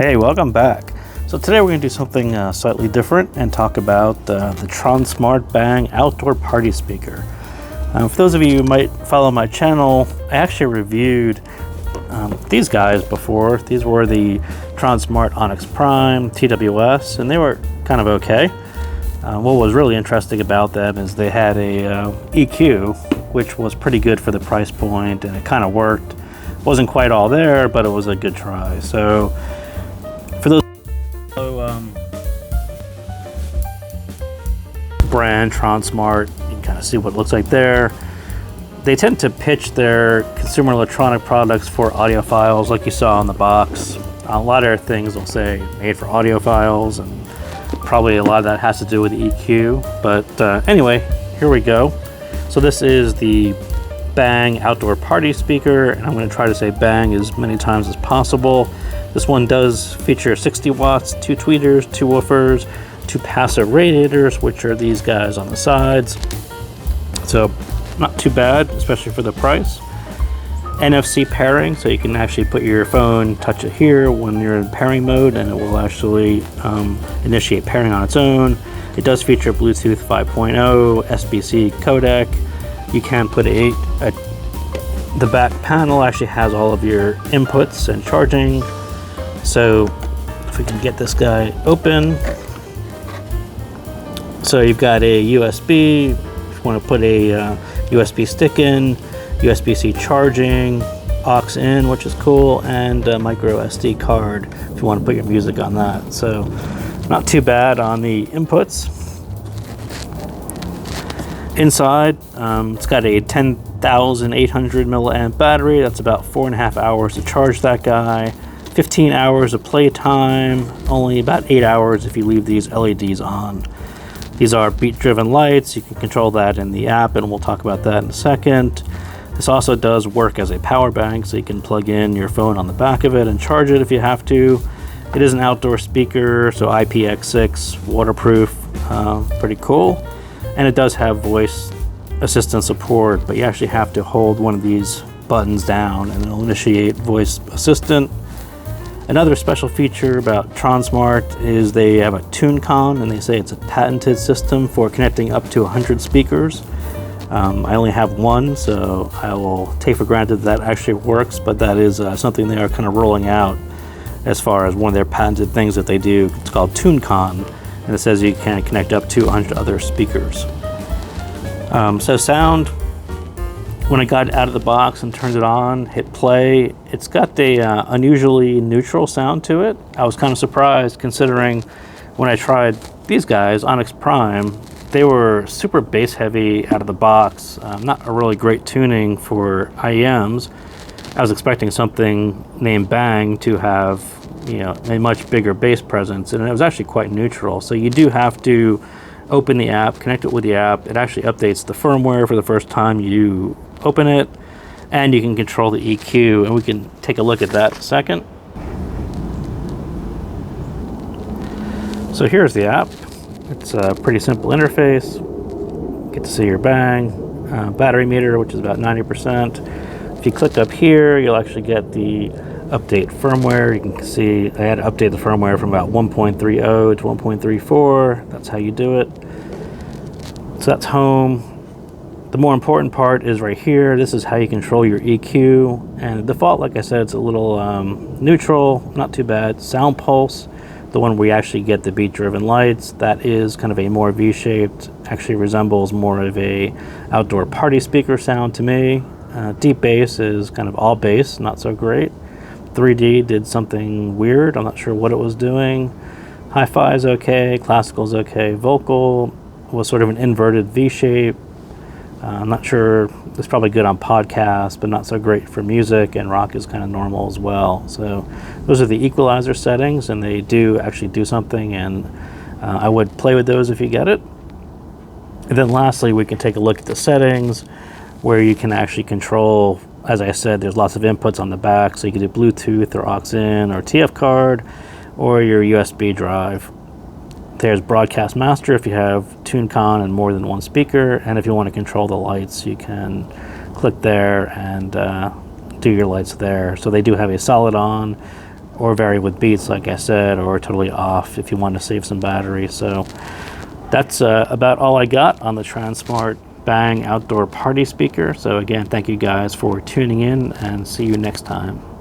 Hey, welcome back. So today we're going to do something slightly different and talk about the Tronsmart Bang outdoor party speaker. For those of you who might follow my channel, I actually reviewed these guys before. These were the Tronsmart Onyx Prime TWS, and they were kind of okay. What was really interesting about them is they had a EQ, which was pretty good for the price point, and it kind of worked. Wasn't quite all there, but it was a good try. So for those brand Tronsmart, you can kind of see what it looks like there. They tend to pitch their consumer electronic products for audiophiles, like you saw on the box. A lot of their things will say made for audiophiles, and probably a lot of that has to do with the EQ. But anyway, here we go. So this is the Bang outdoor party speaker, and I'm going to try to say bang as many times as possible. This one does feature 60 watts, 2 tweeters, 2 woofers, 2 passive radiators, which are these guys on the sides. So not too bad, especially for the price. NFC pairing, so you can actually put your phone, touch it here when you're in pairing mode, and it will actually initiate pairing on its own. It does feature Bluetooth 5.0, SBC codec. You can put the back panel actually has all of your inputs and charging. So if we can get this guy open. So you've got a USB, if you want to put a USB stick in, USB-C charging, aux in, which is cool, and a micro SD card if you want to put your music on that. So not too bad on the inputs. Inside, it's got a 10,800 milliamp battery. That's about 4.5 hours to charge that guy. 15 hours of play time, only about 8 hours if you leave these LEDs on. These are beat-driven lights. You can control that in the app, and we'll talk about that in a second. This also does work as a power bank, so you can plug in your phone on the back of it and charge it if you have to. It is an outdoor speaker, so IPX6, waterproof, pretty cool. And it does have voice assistant support, but you actually have to hold one of these buttons down and it'll initiate voice assistant. Another special feature about Tronsmart is they have a TuneCon, and they say it's a patented system for connecting up to 100 speakers. I only have one, so I will take for granted that actually works, but that is something they are kind of rolling out as far as one of their patented things that they do. It's called TuneCon, and it says you can connect up to 100 other speakers. So sound, when I got it out of the box and turned it on, hit play, it's got a unusually neutral sound to it. I was kind of surprised considering when I tried these guys, Onyx Prime, they were super bass heavy out of the box. Not a really great tuning for IEMs. I was expecting something named Bang to have, you know, a much bigger bass presence, and it was actually quite neutral. So you do have to open the app, connect it with the app. It actually updates the firmware for the first time you open it, and you can control the EQ, and we can take a look at that in a second. So here's the app. It's a pretty simple interface. Get to see your Bang battery meter, which is about 90%. If you click up here, you'll actually get the update firmware. You can see I had to update the firmware from about 1.30 to 1.34. That's how you do it. So that's home. The more important part is right here. This is how you control your EQ. And the default, like I said, it's a little neutral, not too bad. Sound pulse, the one where you actually get the beat-driven lights, that is kind of a more V-shaped, actually resembles more of a outdoor party speaker sound to me. Deep bass is kind of all bass, not so great. 3D did something weird. I'm not sure what it was doing. Hi-fi is okay. Classical is okay. Vocal was sort of an inverted V shape. I'm not sure. It's probably good on podcasts, but not so great for music. And rock is kind of normal as well. So those are the equalizer settings, and they do actually do something. And I would play with those if you get it. And then lastly, we can take a look at the settings, where you can actually control. As I said, there's lots of inputs on the back, so you can do Bluetooth or aux in or TF card or your USB drive. There's Broadcast Master if you have TuneCon and more than one speaker, and if you want to control the lights, you can click there and do your lights there. So they do have a solid on, or vary with beats, like I said, or totally off if you want to save some battery. So that's about all I got on the Tronsmart Bang outdoor party speaker. So again, thank you guys for tuning in, and see you next time.